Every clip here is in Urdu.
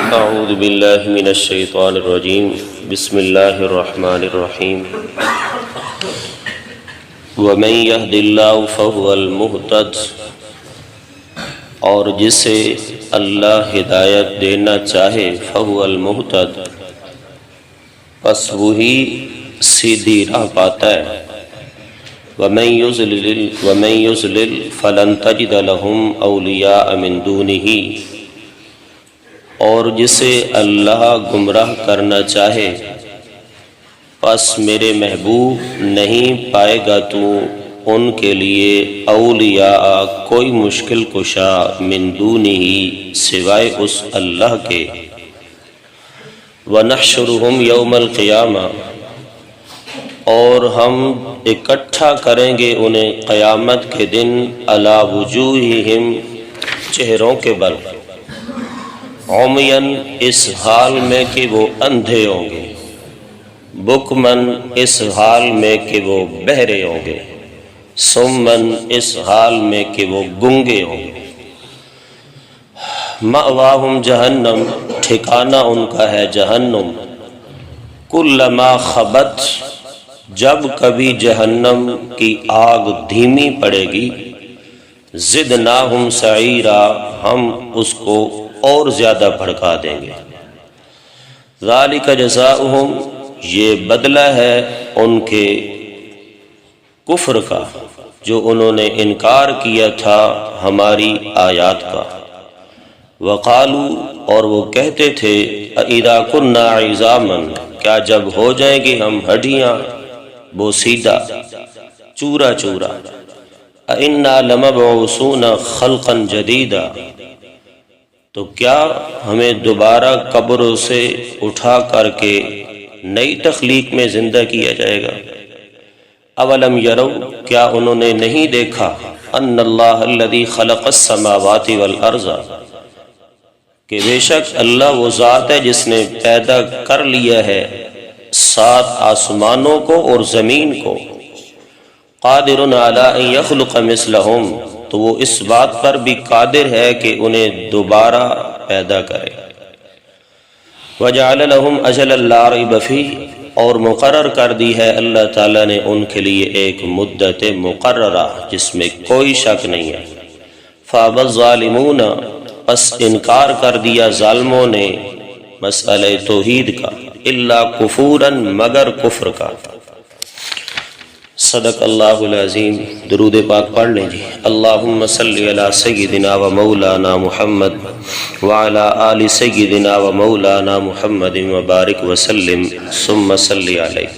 اعوذ باللہ من الشیطان الرجیم بسم اللہ الرحمن الرحیم ومن یہد اللہ فہو المہتد، اور جسے اللہ ہدایت دینا چاہے فہو المہتد، پس وہی سیدھی راہ پاتا ہے۔ ومن یضلل فلن تجد لہم اولیاء من دونہ، اور جسے اللہ گمراہ کرنا چاہے پس میرے محبوب نہیں پائے گا تو ان کے لیے اولیاء کوئی مشکل کشا من دونہ سوائے اس اللہ کے۔ وَنَحْشُرُهُمْ يَوْمَ الْقِيَامَةِ، اور ہم اکٹھا کریں گے انہیں قیامت کے دن عَلَى وُجُوهِهِمْ، چہروں کے بل، عُمْيًا اس حال میں کہ وہ اندھے ہوں گے، بُکْمًا اس حال میں کہ وہ بہرے ہوں گے، صُمًّا اس حال میں کہ وہ گنگے ہوں گے۔ مأواہم جہنم، ٹھکانہ ان کا ہے جہنم۔ کلما خبت، جب کبھی جہنم کی آگ دھیمی پڑے گی، زدناہم سعیرا، ہم اس کو اور زیادہ بھڑکا دیں گے۔ ذالک جزاؤہم، یہ بدلہ ہے ان کے کفر کا جو انہوں نے انکار کیا تھا ہماری آیات کا۔ وقالو، اور وہ کہتے تھے، اذا کنا عظاما، کیا جب ہو جائیں گے ہم ہڈیاں بوسیدہ، چورا چورا، انا لمبعوثون خلقا جدیدا، تو کیا ہمیں دوبارہ قبروں سے اٹھا کر کے نئی تخلیق میں زندہ کیا جائے گا۔ اولم یرو، کیا انہوں نے نہیں دیکھا، ان اللہ الذی خلق السماوات والارض، کہ بے شک اللہ وہ ذات ہے جس نے پیدا کر لیا ہے 7 آسمانوں کو اور زمین کو، قادر علی ان یخلق مثلہم، تو وہ اس بات پر بھی قادر ہے کہ انہیں دوبارہ پیدا کرے۔ وَجَعَلَ لَهُمْ أَجَلًا لَا رَيْبَ فِيهِ، اور مقرر کر دی ہے اللہ تعالیٰ نے ان کے لیے ایک مدت مقررہ جس میں کوئی شک نہیں ہے۔ فَأَبَى الظَّالِمُونَ، پس انکار کر دیا ظالموں نے مسئلہ توحید کا، الا کفوراً، مگر کفر کا۔ صدق اللہ العظیم۔ درود پاک پڑھ لیں جی۔ اللہم صلی علی سیدنا و مولانا محمد وعلی آل سیدنا و مولانا محمد وبارک وسلم ثم صلی علیہ۔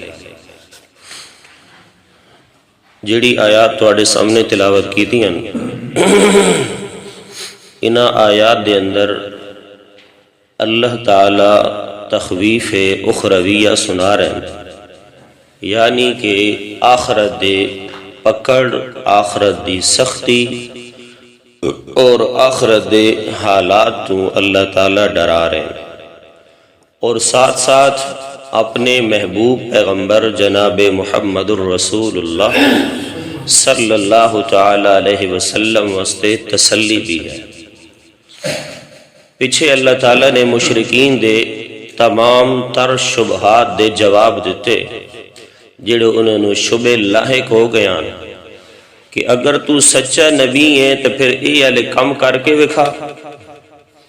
جڑی آیات تواڈے سامنے تلاوت کیتیاں، انہاں آیات دے اندر اللہ تعالی تخویف اخرویہ سنا رہے ہیں، یعنی کہ آخرت دے پکڑ، آخرت دی سختی اور آخرت دے حالات تو اللہ تعالیٰ ڈرا رہے ہیں، اور ساتھ ساتھ اپنے محبوب پیغمبر جناب محمد الرسول اللہ صلی اللہ تعالیٰ علیہ وسلم واسطے تسلی بھی ہے۔ پیچھے اللہ تعالیٰ نے مشرکین دے تمام تر شبہات دے جواب دیتے، جڑے انہوں نے شبہ لاحق ہو گیا کہ اگر تو سچا نبی ہے تو پھر یہ علی کم کر کے وکھا۔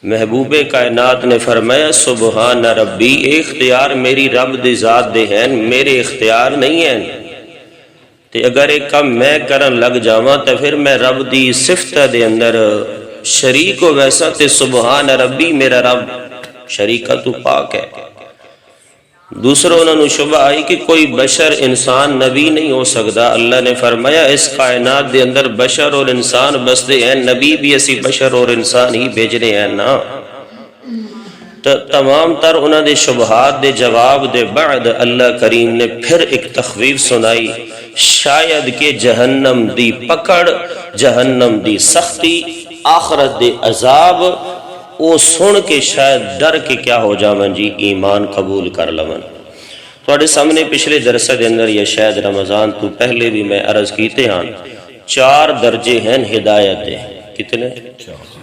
محبوب کائنات نے فرمایا، سبحان ربی، اختیار میری رب دی ذات دے ہیں، میرے اختیار نہیں ہیں، تے اگر ایک کم میں کرن لگ جاواں تو پھر میں رب دی صفت دے اندر شریک ہو ویسا، تے سبحان ربی، میرا رب شریکہ تو پاک ہے۔ دوسرا انہوں نے شبہ آئی کہ کوئی بشر انسان نبی نہیں ہو سکتا۔ اللہ نے فرمایا، اس کائنات دے اندر بشر اور انسان بستے ہیں، نبی بھی اسی بشر اور انسان ہی بھیجنے ہیں نا۔ تو تمام تر انہوں نے شبہات دے جواب دے بعد اللہ کریم نے پھر ایک تخویف سنائی، شاید کہ جہنم دی پکڑ، جہنم دی سختی، آخرت دے عذاب، وہ سن کے شاید ڈر کے کیا ہو جاواں جی، ایمان قبول کر لواں۔ تواڈے سامنے پچھلے درس دے اندر یا شاید رمضان تو پہلے بھی میں عرض کیتے ہاں، 4 درجے ہیں ہدایت دے، کتنے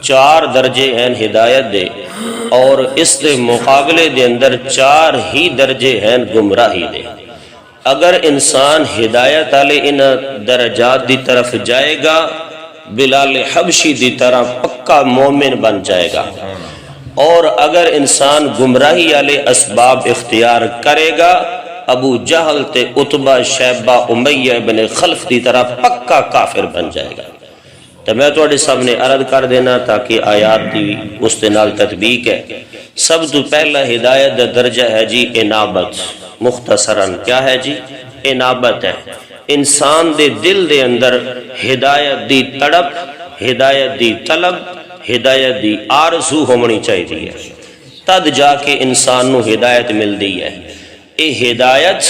4 درجے ہیں ہدایت دے، اور اس دے مقابلے دے اندر 4 ہی درجے ہیں گمراہی دے۔ اگر انسان ہدایت والے ان درجات دی طرف جائے گا بلال حبشی دی طرح پکا مومن بن جائے گا، اور اگر انسان گمراہی والے اسباب اختیار کرے گا ابو جہل تے عتبہ شیبہ امیہ ابن خلف دی طرح پکا کافر بن جائے گا۔ تو میں تواڈے سامنے عرض کر دینا تاکہ آیات دی اس دے نال تطبیق ہے۔ سب تو پہلا ہدایت دا درجہ ہے جی انابت۔ مختصراً کیا ہے جی؟ انابت ہے۔ انسان دے دل دے اندر ہدایت دی تڑپ، ہدایت دی طلب، ہدایت دی آرزو ہونی چاہیے، تد جا کے انسان نو ہدایت ملدی ہے۔ اے ہدایت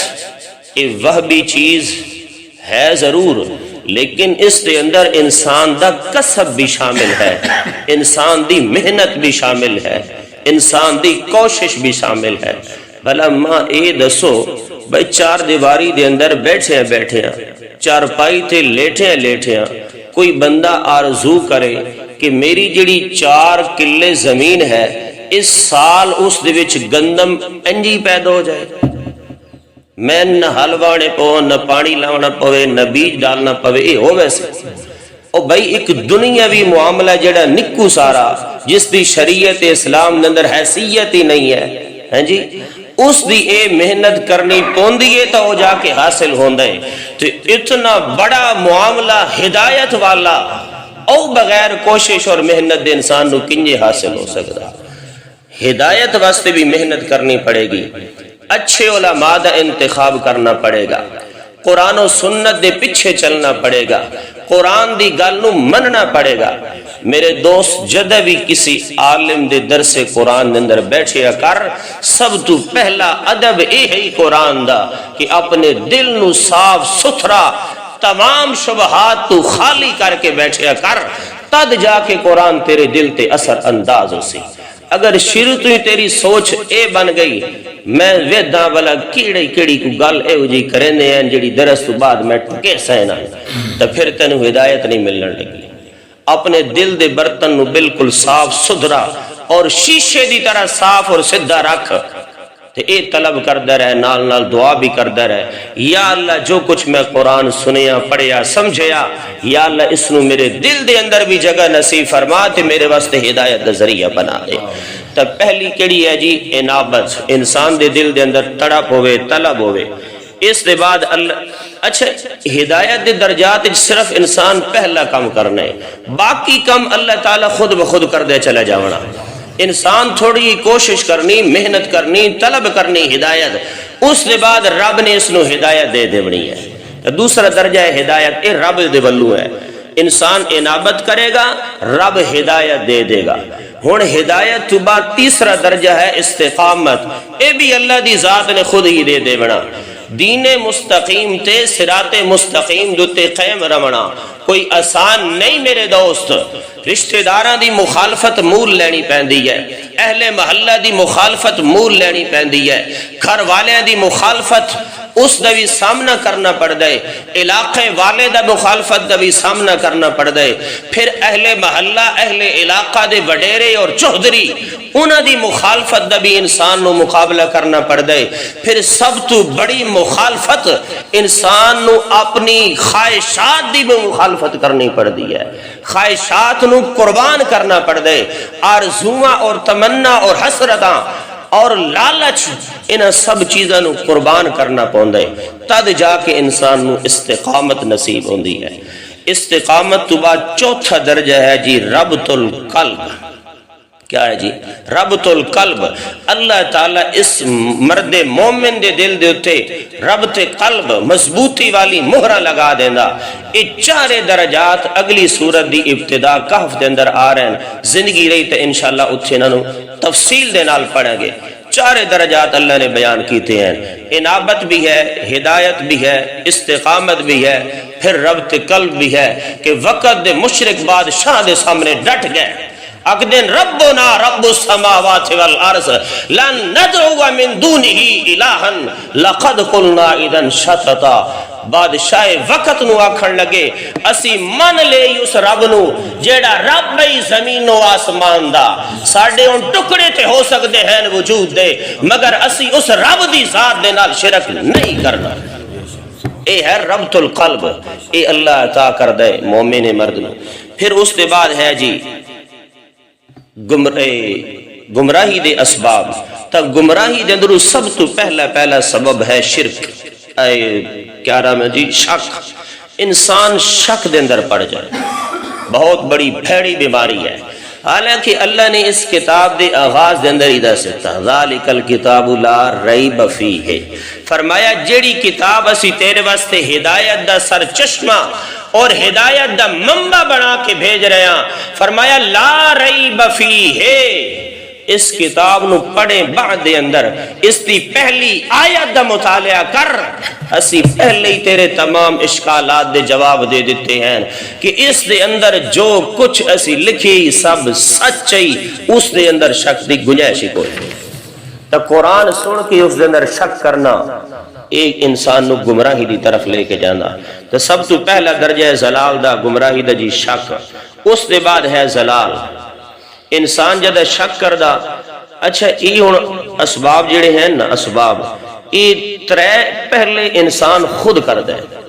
اے وہبی چیز ہے ضرور، لیکن اس دے اندر انسان دا کسب بھی شامل ہے، انسان دی محنت بھی شامل ہے، انسان دی کوشش بھی شامل ہے۔ بھلا ماں اے دسو بھائی 4 دیواری دے اندر بیٹھے ہیں، چارپائی تے لیٹے ہیں، کوئی بندہ آرزو کرے کہ میری جڑی 4 کلے زمین ہے اس سال اس دے وچ گندم انجی پیدا ہو جائے، میں نہ ہل وانے پو، نہ پانی لانا پوے، نہ بیج ڈالنا پوے، اے ہو ویسے او بھائی ایک دنیاوی معاملہ جڑا نکو سارا جس دی شریعت اسلام دے اندر حیثیت ہی نہیں ہے، ہیں جی اس دی اے محنت کرنی پوندی ہے تو جا کے حاصل ہوندہ ہے۔ تو اتنا بڑا معاملہ ہدایت والا او بغیر کوشش اور محنت دے انسان نو کنجے حاصل ہو سکتا؟ ہدایت واسطے بھی محنت کرنی پڑے گی، اچھے علماء دا انتخاب کرنا پڑے گا، قرآن و سنت دے پیچھے چلنا پڑے گا، قرآن دی گل نو مننا پڑے گا۔ میرے دوست جدہ بھی کسی عالم دے درس قرآن دے اندر بیٹھے کر، سب تو پہلا ادب اے ہے قرآن دا کہ اپنے دل نو صاف ستھرا تمام شبہات تو خالی کر کے بیٹھے کر، تد جا کے قرآن تیرے دل تے اثر انداز ہو سی۔ اگر شروع تو ہی تیری سوچ اے بن گئی میں ویداں والا کیڑی کو گل اے جی کرنے ہیں جڑی درس تو بعد میں ٹکے سہنا، تو پھر تینوں ہدایت نہیں ملنے لگی۔ اپنے دل دے برتن نو بالکل صاف ستھرا اور شیشے دی طرح صاف اور سدھا رکھ، تے اے طلب کردہ رہے، نال دعا بھی کردہ رہے، یا اللہ جو کچھ میں قرآن سنیا پڑھیا سمجھیا، یا اللہ اس نو میرے دل دے اندر بھی جگہ نصیب فرما تے میرے واسطے ہدایت دا ذریعہ بنا دے۔ تو پہلی کیڑی ہے جی انابت، انسان دے دل دے اندر تڑپ ہوئے، طلب ہوئے۔ اس دے بعد اللہ اچھا ہدایت دے درجات صرف انسان پہلا کم کرنا ہے، باقی کم اللہ تعالیٰ خود بخود کر دے چلا جاونا۔ انسان تھوڑی کوشش کرنی، محنت کرنی، طلب کرنی ہدایت، اس دے بعد رب نے اس نو ہدایت دے دیونی ہے۔ دوسرا درجہ ہے ہدایت، اے رب دے ولو ہے، انسان انابت کرے گا رب ہدایت دے دے گا۔ ہن ہدایت تو بعد تیسرا درجہ ہے استقامت، اے بھی اللہ دی ذات نے خود ہی دے دیونا۔ دین مستقیم تے صراط مستقیم دوتے قائم رمنا کوئی آسان نہیں میرے دوست۔ رشتہ داران دی مخالفت مول لینی پیندی ہے، اہل محلہ دی مخالفت مول لینی پیندی ہے، گھر والیاں دی مخالفت اس دا بھی سامنا کرنا پڑ دے، علاقے والے دا مخالفت دا بھی سامنا کرنا پڑ دے، پھر اہل محلہ اہل علاقہ دے وڈیرے اور چوہدری انہاں دی مخالفت دا بھی انسان نو مقابلہ کرنا پڑ دے، پھر سب تو بڑی مخالفت انسان نو اپنی خواہشات دی مخالفت کرنی پڑ دی ہے، خواہشات نو قربان کرنا پڑ دے، آرزوواں اور تمنا اور حسرتاں اور لالچ انہاں سب چیزاں نو قربان کرنا پوندے، تد جا کے انسان نو استقامت نصیب ہوندی ہے۔ استقامت تو بعد چوتھا درجہ ہے جی ربط القلب۔ کیا ہے جی؟ ربط القلب۔ اللہ تعالیٰ اس مرد مومن دے دل دے اتے ربط قلب مضبوطی والی مہرہ لگا دینا۔ یہ چارے درجات اگلی سورت دی ابتدا کہف دے اندر آ رہے ہیں، زندگی رہی تو انشاءاللہ اتھے انہوں تفصیل دے نال پڑھیں گے۔ چارے درجات اللہ نے بیان کیتے ہیں، انابت بھی ہے، ہدایت بھی ہے، استقامت بھی ہے، پھر ربط قلب بھی ہے کہ وقت دے مشرک بادشاہ دے سامنے ڈٹ گئے، اقدن ربنا رب السماوات والارض لن ندعو من دونه الہا لقد قلنا اذا شططا۔ بادشاہ وقت نو آکھن لگے اسی من لے اس رب نو جیڑا رب ہی زمین و آسمان دا، ساڈے ان ٹکڑے تے ہو سکتے ہیں وجود دے، مگر اسی اس رب دی ذات دے نال شرک نہیں کرنا۔ اے ہے ربط القلب، اے اللہ عطا کر دے مومن مرد نو۔ پھر اس دے بعد ہے جی گمراہی دے اسباب۔ تا گمراہی دے اندروں سب تو پہلا سبب ہے شرک، کیا نام ہے جی، شک۔ انسان شک دے اندر پڑ جائے، بہت بڑی بھیڑی بیماری ہے۔ حالانکہ اللہ نے اس کتاب دے آغاز دے اندر ہی دس دیتا ذالک الکتاب لا ریب فیہ، فرمایا جیڑی کتاب اسی تیرے واسطے ہدایت دا سر چشمہ اور ہدایت دا منبع بنا کے بھیج رہے ہیں، فرمایا لا ریب فیہ، اس کتاب نو پڑھیں بعد دے اندر اس دی پہلی آیت دا مطالعہ کر، اسی پہلے ہی تیرے تمام اشکالات دے جواب دے دیتے ہیں کہ اس دے اندر جو کچھ اسی لکھی سب سچ ہی، اس دے اندر شک دی گنجائش ہی کوئی۔ تو قرآن سن کے اس دے اندر شک کرنا ایک انسان نو گمراہی دی طرف لے کے جانا۔ تو سب تو پہلا درجہ زلال دا گمراہی دا جی شک، اس دے بعد ہے زلال۔ انسان جدہ شک کردہ، اچھا یہ ہن اسباب جڑے ہیں نا، اسباب یہ ترے پہلے انسان خود کردہ ہے،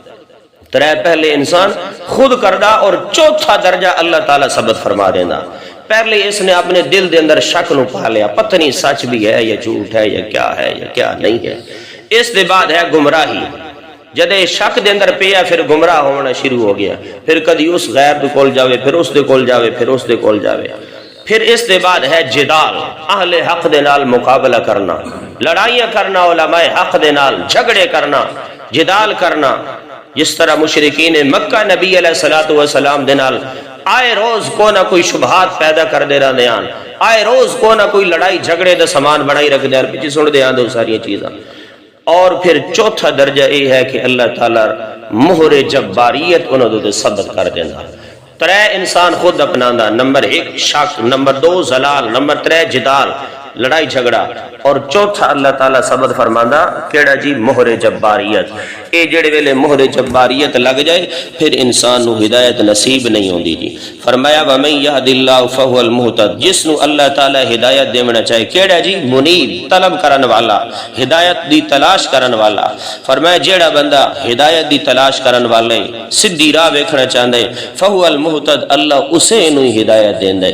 ترے پہلے انسان خود کردہ، اور چوتھا درجہ اللہ تعالیٰ ثبت فرما دینا۔ پہلے اس نے اپنے دل دے اندر شک نو پا لیا، پتہ نہیں سچ بھی ہے یا جھوٹ ہے یا کیا نہیں ہے۔ اس دے بعد ہے گمراہی، جدے شک دے اندر پیا پھر گمراہ ہونا شروع ہو گیا، پھر کدی اس غیر دے کول جاوے، پھر اس دے کول جاوے، پھر اس دے کول جاوے۔ پھر اس دے بعد ہے جدال، اہل حق دے نال مقابلہ کرنا، لڑائیاں کرنا، علماء حق دے نال جھگڑے کرنا، جدال کرنا، جس طرح مشرکین مکہ نبی علیہ السلام دے نال آئے روز کو نہ کوئی شبہات پیدا کر دے رہے ہیں، آئے روز کو نہ کوئی لڑائی جھگڑے دا سامان بنائی رکھ دے، پیچھے سن دے آندے ساری چیزاں۔ اور پھر چوتھا درجہ یہ ہے کہ اللہ تعالیٰ مہر جباریت انہوں دے ثبت کر دینا۔ ترے انسان خود اپنانا، نمبر 1 شک، نمبر 2 زلال، نمبر 3 جدال، لڑائی جھگڑا، اور چوتھا اللہ تعالیٰ ثبت فرماندہ کیڑا جی مہر جباریت۔ اے جڑے ویلے مہر جباریت لگ جائے پھر انسان نو ہدایت نصیب نہیں ہوندی جی۔ فرمایا وَمَن يَهْدِ اللَّهُ فَهُوَ الْمُهْتَدِ، جس نو اللہ تعالیٰ ہدایت دیونا چاہے، کیڑا جی منیب، طلب کرن والا، ہدایت دی تلاش کرن والا۔ فرمایا جیڑا بندہ ہدایت دی تلاش کرن والے سدھی راہ ویکھنا چاہندے، فَهُوَ الْمُهْتَدِ، اللہ اسے نو ہدایت دیندے۔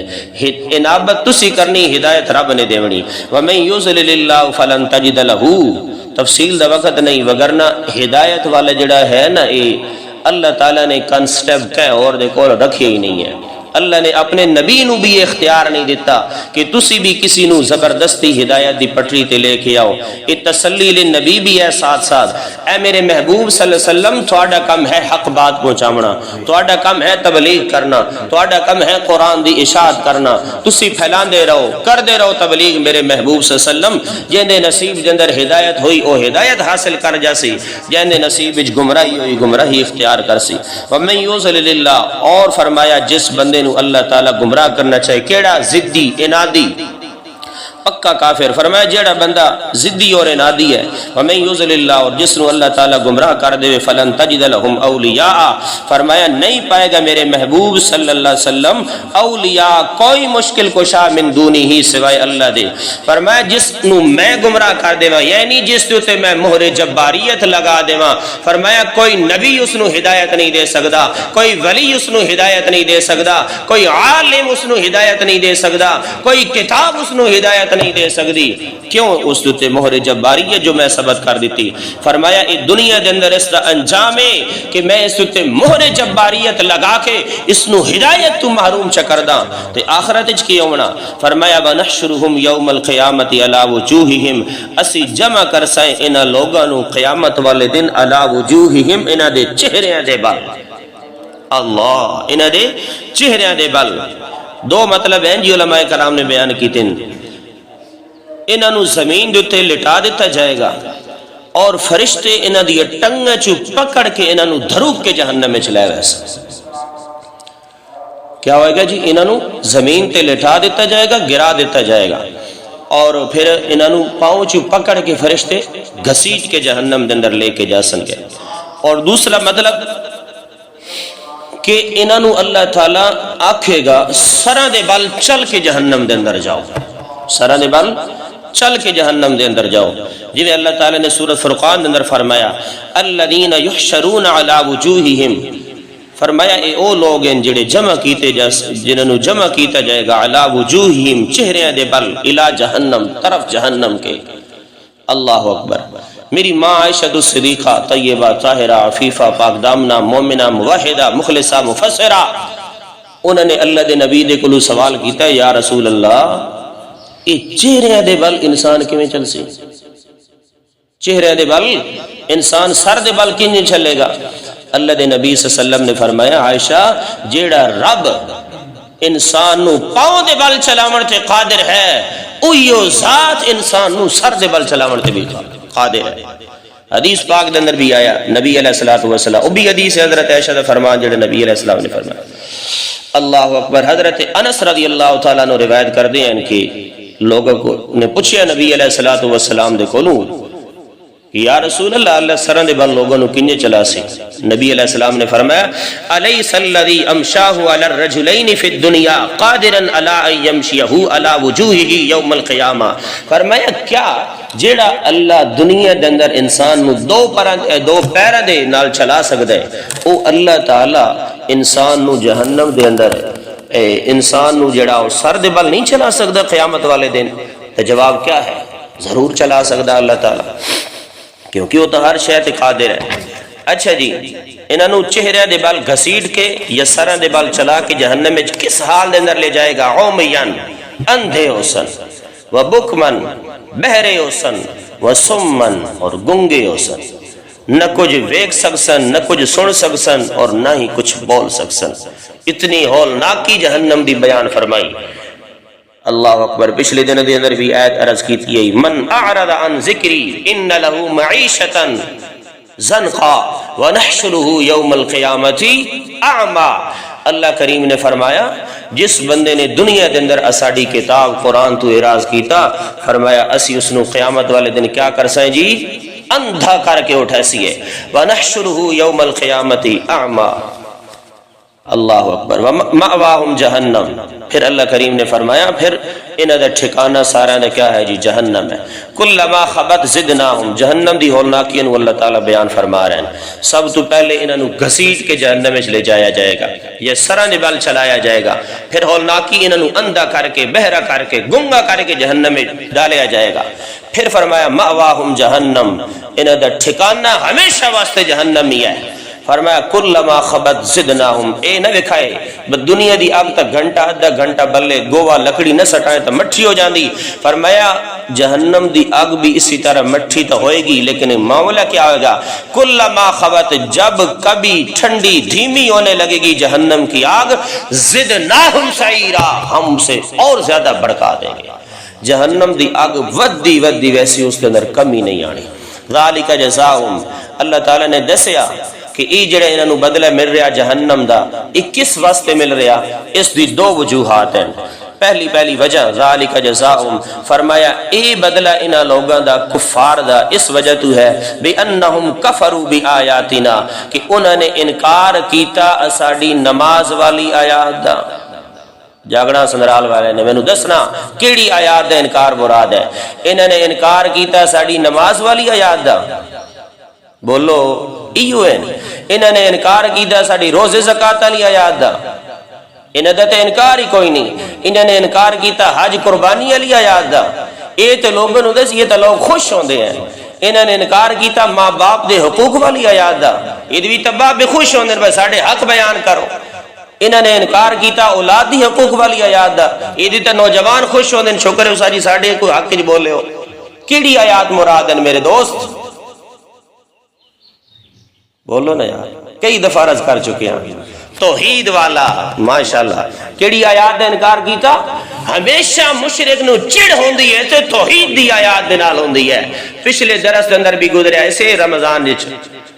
انابت تسی کرنی، ہدایت رب نے دیونی۔ وَمَن يُضْلِلِ اللَّهُ فَلَن تَجِدَ لَهُ، تفصیل دا وقت نہیں، وگرنہ ہدایت والا جڑا ہے نا، یہ اللہ تعالیٰ نے کنسٹیپ ہے اور دے کول رکھے ہی نہیں ہے۔ اللہ نے اپنے نبی نو بھی اختیار نہیں دیتا کہ تسی بھی کسی نو زبردستی ہدایت دی پٹری تے لے کے آؤ۔ یہ تسلی للنبی بھی ہے ساتھ ساتھ، اے میرے محبوب صلی اللہ علیہ وسلم، تھوڑا کم ہے حق بات پہنچاونا، تھوڑا کم ہے تبلیغ کرنا، تھوڑا کم ہے قرآن دی اشاعت کرنا، تسی پھیلان دے رہو، کر دے رہو تبلیغ میرے محبوب صلی اللہ علیہ وسلم۔ جیندے نصیب دے اندر ہدایت ہوئی او ہدایت حاصل کر جاسی، جیندے نصیب وچ گمراہی ہوئی گمراہی اختیار کرسی۔ وَمَن يُضْلِلِ اللَّهُ، اور فرمایا جس بندے نو اللہ تعالیٰ گمراہ کرنا چاہے، کیڑا ضدی انادی پکا کافر، فرمایا جیڑا بندہ ضدی اور انادی ہے، وَمَن يُضْلِلِ اللَّهُ، اور جس نو اللہ تعالیٰ گمراہ کر دے، فَلَن تَجِدَ لَهُمْ أَوْلِيَاءَ، فرمایا نہیں پائے گا میرے محبوب صلی اللہ علیہ وسلم اولیاء، کوئی مشکل کشا من دونی ہی سوائے اللہ دے۔ فرمایا جس نو میں گمراہ کر دے، یعنی جس تے میں مہر جباریت لگا دے، فرمایا کوئی نبی اس نو ہدایت نہیں دے سکدا، کوئی ولی اس نو ہدایت نہیں دے سکدا، کوئی عالم اس نو ہدایت نہیں دے سکدا، کوئی کتاب اس نو ہدایت نہیں دے سکتی۔ کیوں؟ اس تے مہر جباریت جو میں ثبت کر دیتی۔ فرمایا اس دنیا دے اندر اس دا انجام ہے کہ میں اس تے مہر جباریت لگا کے اس نو ہدایت تو محروم چکرداں، تے آخرت وچ کی ہونا؟ فرمایا وَنَحْشُرُهُمْ يَوْمَ الْقِيَامَةِ عَلَى وُجُوهِهِمْ، اسی جمع کرسائیں انہاں لوگاں نو قیامت والے دن عَلَى وُجُوهِهِمْ، انہاں دے چہریاں دے بل، اللہ انہاں دے چہریاں دے بل۔ دو مطلب ہیں جی علماء کرام نے بیان کیتے ہیں، انہاں نو زمین دے تے لٹا دیتا جائے گا اور فرشتے انہاں دی ٹنگاں چوں پکڑ کے انہاں نو دھروک کے جہنم میں چلائے گا۔ کیا ہوئے گا جی؟ انہاں نو زمین تے لٹا دیتا جائے گا، گرا دیتا جائے گا، اور پھر انہاں نو پاؤں چوں پکڑ کے فرشتے گھسیٹ کے جہنم دے اندر لے کے جا سن گے، اور دوسرا مطلب کہ انہوں اللہ تعالیٰ آکھے گا سراں دے بل چل کے جہنم دے اندر جاؤ، سراں دے بل چل کے جہنم دے اندر جاؤ، جنہیں اللہ تعالیٰ نے سورۃ فرقان دے اندر فرمایا الذین یحشرون علی وجوہہم، فرمایا اے او لوگ ہیں جڑے جنہوں جمع کیتا جائے گا علی وجوہہم چہرے دے بل الی جہنم طرف جہنم کے۔ اللہ اکبر۔ میری ماں عائشہ الصدیقہ طیبہ طاہرہ عفیفہ پاک دامنہ مومنہ موحدہ مخلصہ مفسرہ، انہوں نے اللہ دے نبی دے کولو سوال کیتا یا رسول اللہ یہ چہرے دے بل انسان کیویں چل سی؟ چہرے دے بل انسان سر دے بل کیویں چلے گا؟ اللہ دے نبی صلی اللہ علیہ وسلم نے فرمایا عائشہ جیڑا رب انسان نو پاؤں دے بل چلاون تے قادر ہے اوہیو ذات انسان نو سر دے بل چلاون تے بھی قادر ہے۔ حدیث پاک دے اندر بھی آیا نبی علیہ الصلوۃ والسلام، او بھی حدیث حضرت عائشہ دا فرمان جڑے نبی علیہ السلام نے فرمایا۔ اللہ اکبر۔ حضرت انس رضی اللہ تعالیٰ عنہ روایت کردے ہیں کہ لوگوں کو نے پوچھا نبی علیہ الصلوۃ والسلام دے کولوں یا رسول اللہ اللہ سراں دے بل لوگوں نو کنے چلا سی؟ نبی علیہ السلام نے فرمایا الیس الذی امشاہ علی الرجلین فی الدنیا قادرا علی ان یمشیہ علی وجوہہ یوم القیامہ، فرمایا کیا جیڑا اللہ دنیا دے اندر انسان نو دو پیراں دے نال چلا سکدا ہے او اللہ تعالی انسان نو جہنم دے اندر انسان نو جڑا سر دے بل نہیں چلا سکدا قیامت والے دن؟ تو جواب کیا ہے؟ ضرور چلا سکدا اللہ تعالی، کیونکہ وہ تو ہر شے تے قادر ہے۔ اچھا جی انہوں چہرے دے بال گھسیٹ کے یا سراں دے بال چلا کے جہنم میں کس حال دے اندر لے جائے گا؟ عمیان اندھے ہو سن، و بکمن بہرے ہو سن، و سمن اور گنگے ہو سن، نہ کچھ ویک سکسن نہ کچھ سن سکسن اور نہ ہی کچھ بول سکسن۔ اتنی ہولناکی جہنم دی بیان فرمائی۔ اللہ اکبر۔ پچھلے دن دے اندر بھی آیت عرض کی تھی من اعرض عن ذکری ان له معیشتا زنقا ونحشره یوم القیامت اعما، اللہ کریم نے فرمایا جس بندے نے دنیا دے اندر اساڑی کتاب قرآن تو اعراض کیتا، فرمایا اسی اس نو قیامت والے دن کیا کر سائیں جی؟ اندھا کر کے اٹھا سیے۔ ونحشره یوم القیامت اعما، اللہ اکبر۔ ومأواہم جہنم، پھر اللہ کریم نے فرمایا پھر انہاں دا ٹھکانہ سارا نے کیا ہے جی؟ جہنم ہے۔ کلما خبت زدناہم، جہنم دی ہولناکی انہوں اللہ تعالیٰ بیان فرما رہے ہیں۔ سب تو پہلے انہوں گھسیٹ کے جہنم میں لے جایا جائے گا، یہ سراں دے بل چلایا جائے گا، پھر ہولناکی انہوں اندھا کر کے بہرا کر کے گنگا کر کے جہنم میں ڈالیا جائے گا۔ پھر فرمایا مأواہم جہنم، انہاں دا ٹھکانہ ہمیشہ واسطے جہنم ہی ہے۔ فرمایا کلما خبت زدناہم، اے نہ دکھائے دنیا دی آگ تک گھنٹہ آدھا گھنٹہ بلے گووا لکڑی نہ سٹائے تو مٹھی ہو جاندی۔ فرمایا جہنم دی آگ بھی اسی طرح مٹھی تو ہوئے گی، لیکن معاملہ کیا ہوگا؟ کلما خبت، جب کبھی ٹھنڈی دھیمی ہونے لگے گی جہنم کی آگ، زدناہم سعیرا، ہم سے اور زیادہ بڑھکا دیں گے۔ جہنم دی آگ ودی ویسی اس کے اندر کمی نہیں آنی۔ ذالک جزاؤہم، اللہ تعالیٰ نے دسیا کہ ای جڑے انہوں بدلہ مل رہا جہنم دا، ای کس واسطے مل رہا؟ اس دی دو وجوہات ہیں۔ پہلی وجہ ذالک جزاؤہم، فرمایا اے بدلہ انہاں لوگاں دا کفار دا اس وجہ تو ہے بِأَنَّهُمْ كَفَرُوا بِآيَاتِنَا، کہ انہوں نے انکار کیتا اساڑی نماز والی آیات دا۔ جاگڑا سنرال والے نے مینوں دسنا کیڑی آیات دا انکار مراد ہے؟ انہوں نے انکار کیتا اساڑی نماز والی آیات دا، بولو ایو ہے۔ انہوں نے انکار کیتا ساڑی روزے زکاة والی آیات دا، انہوں نے تے انکار ہی کوئی نہیں۔ انہوں نے انکار کیتا حج قربانی والی آیات دا، اے تے لوگوں نے دس یہ تے لوگ خوش ہوندے ہیں۔ انہوں نے انکار کیتا ماں باپ دے حقوق والی آیات دا، یہ بھی تے باپ بھی خوش ہوندے ہیں ساڑے حق بیان کرو۔ انہوں نے انکار کیتا اولاد دی حقوق والی آیات دا، یہ تے نوجوان خوش ہوندے ہیں شکر ہے ساری ساڑے کوئی حق نہیں بولے ہو۔ کیڑی آیات مراد ہیں میرے دوست؟ بولو نا یار، کئی دفعہ عرض کر چکے ہیں۔ توحید والا ماشاءاللہ کیڑی آیات دا انکار کیتا؟ ہمیشہ مشرک نو چڑ ہوندی ہے تے توحید دی آیات دے نال ہوندی ہے۔ پچھلے درس دے اندر بھی گزریا اسے رمضان وچ،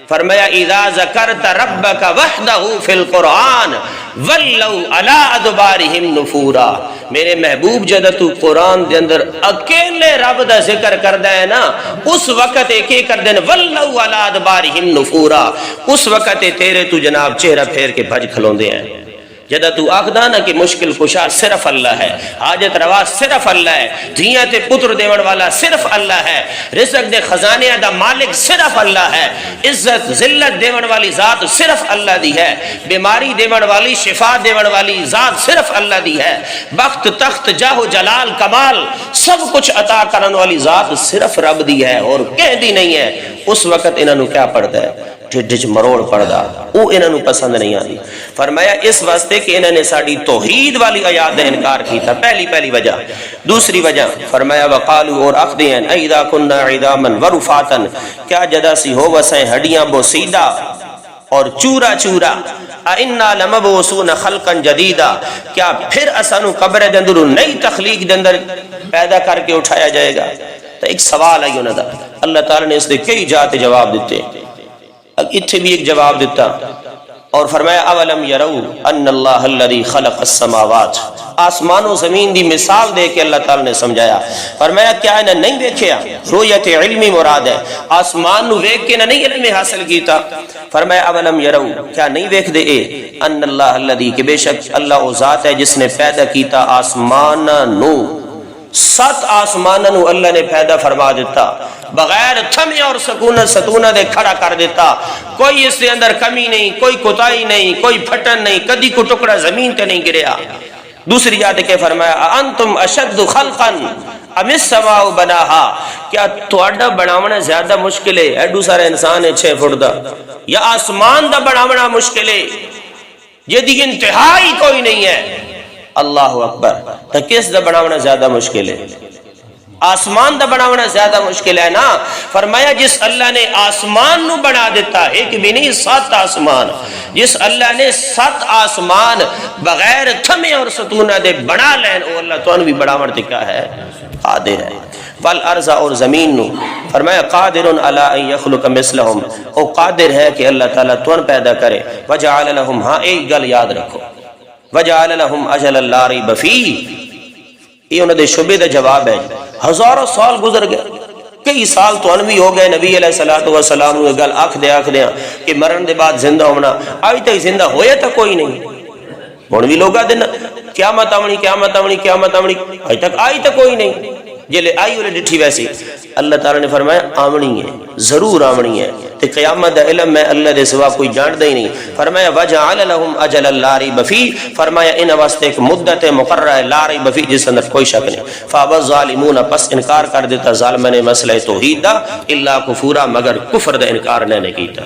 فرمایا اذا ذکرت ربک وحدہ فی القرآن ولو علی ادبارہم نفورا، میرے محبوب جدہ تو قرآن دے اندر اکیلے رب دا ذکر کردہ ہے نا، اس وقت ایک ایک کر دینا ولو علی ادبارہم نفورا، اس وقت تیرے تو جناب چہرہ پھیر کے بھج کھلوندے ہیں۔ جدہ تو آخدہ نا کہ مشکل کشا صرف اللہ ہے، حاجت روا صرف اللہ ہے، دھیاں تے پتر دیون والا صرف اللہ ہے، رزق دے خزانے دا مالک صرف اللہ ہے، عزت ذلت دیون والی ذات صرف اللہ دی ہے، بیماری دیون والی شفا دیون والی ذات صرف اللہ دی ہے، بخت تخت جاہ جلال کمال سب کچھ عطا کرن والی ذات صرف رب دی ہے، اور کہہ دی نہیں ہے۔ اس وقت انہوں کیا پڑھتا ہے؟ ڈھڈ مروڑ پڑدا، وہ انہوں پسند نہیں آتی۔ فرمایا اس واسطے کہ انہوں نے ساڑی توحید والی آیات نے انکار کی تھا، پہلی وجہ۔ دوسری وجہ فرمایا وقالو، اور اخدی ہیں ایدہ کننا عداما ورفاتا، کیا جدا سی ہو وسیں ہڈیاں بوسیدہ اور چورا چورا، اِنَّا لَمَبْعُوثُونَ خَلْقًا جَدِيدًا، کیا پھر اسانو قبر دے اندر نئی تخلیق دے اندر پیدا کر کے اٹھایا جائے گا؟ تو ایک سوال ہے انہوں دا، اللہ تعالیٰ نے اس دے کئی جات جواب دیتے، اتھے بھی ایک جواب دیتا، اور فرمایا اولم یرو ان اللہ الذی خلق السماوات، آسمان و زمین دی مثال دے کے اللہ تعالیٰ نے سمجھایا۔ فرمایا کیا انہیں نہیں دیکھیا؟ رؤیت علمی مراد ہے، آسمان نو ویک کے نہیں علم حاصل کیتا۔ فرمایا اولم یرو، کیا نہیں ویکھ دے اے ان اللہ الذی، کہ بے شک اللہ وہ ذات ہے جس نے پیدا کیتا آسمان نو، 7 آسمان نو اللہ نے پیدا فرما دیتا، بغیر تھمے اور ستونہ دے کھڑا کر دیتا، کوئی اس کے اندر کمی نہیں، کوئی کوتاہی نہیں، کوئی پھٹن نہیں، کدی کو ٹکڑا زمین تے نہیں گریا۔ دوسری جات کے فرمایا انتم اشد خلقا ام السماء بناہا، کیا تواڈا بناونا زیادہ مشکل ہے، ایڈو سارا انسان ہے 6 فٹ دا، یا آسمان دا بناونا مشکل ہے جدی انتہائی کوئی نہیں ہے؟ اللہ اکبر، تو کس دا بناونا زیادہ مشکل ہے؟ آسمان دا بناونا زیادہ مشکل ہے نا۔ فرمایا جس اللہ نے آسمان نو بنا دیتا، ایک بھی نہیں 7 آسمان، جس اللہ نے 7 آسمان بغیر تھمے اور ستونہ دے بنا لین، او اللہ تو بھی بڑا مرتے کیا ہے؟ قادر ہے۔ والارض، اور زمین نو فرمایا قادر علی ان یخلق مثلہم، او قادر ہے کہ اللہ تعالیٰ تو پیدا کرے۔ وجعل لہم، ہاں ایک گل یاد رکھو، وجعل لہم اجلا لا ریب فیہ، یہ انہوں نے شبہ دا جواب ہے۔ ہزاروں سال گزر گئے، کئی سال تو انوی ہو گئے، نبی علیہ السلام نے گل آکھ دیا کہ مرن دے بعد زندہ ہونا، آج تک زندہ ہویا تھا کوئی نہیں۔ انوی لوگا دینا قیامت آمنی، آج تک کوئی نہیں، جلے آئی انہیں ڈٹھی ویسی۔ اللہ تعالیٰ نے فرمایا آمنی ہے، ضرور آمنی ہے، تے قیامت دا علم میں اللہ دے سوا کوئی جانتا ہی نہیں۔ فرمایا وجعل لہم اجلا لا ریب فیہ، فرمایا ان واسطے ایک مدت مقررہ ہے لا ریب فیہ، جس اندر کوئی شک نہیں۔ فابى الظالمون، پس انکار کر دیتا ظالم نے مسئلہ توحید دا، الا کفورا، مگر کفر دا انکار نہیں کیتا،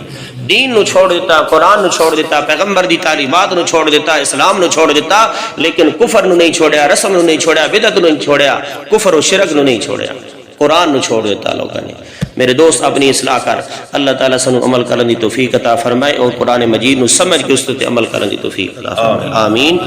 دین نو چھوڑ دیتا، قرآن نو چھوڑ دیتا، پیغمبر دی تعلیمات نو چھوڑ دیتا، اسلام نو چھوڑ دیتا، لیکن کفر نو نہیں چھوڑیا، رسم نو نہیں چھوڑیا، بدعت نو نہیں چھوڑیا، کفر و شرک نو نہیں چھوڑیا، قرآن نو چھوڑ دیتا لوگوں نے۔ میرے دوست اپنی اصلاح کر، اللہ تعالیٰ سنو عمل کرنے دی توفیق عطا فرمائے، اور قرآن مجید نو سمجھ کے اس تے عمل کرنے دی توفیق عطا فرمائے، آمین۔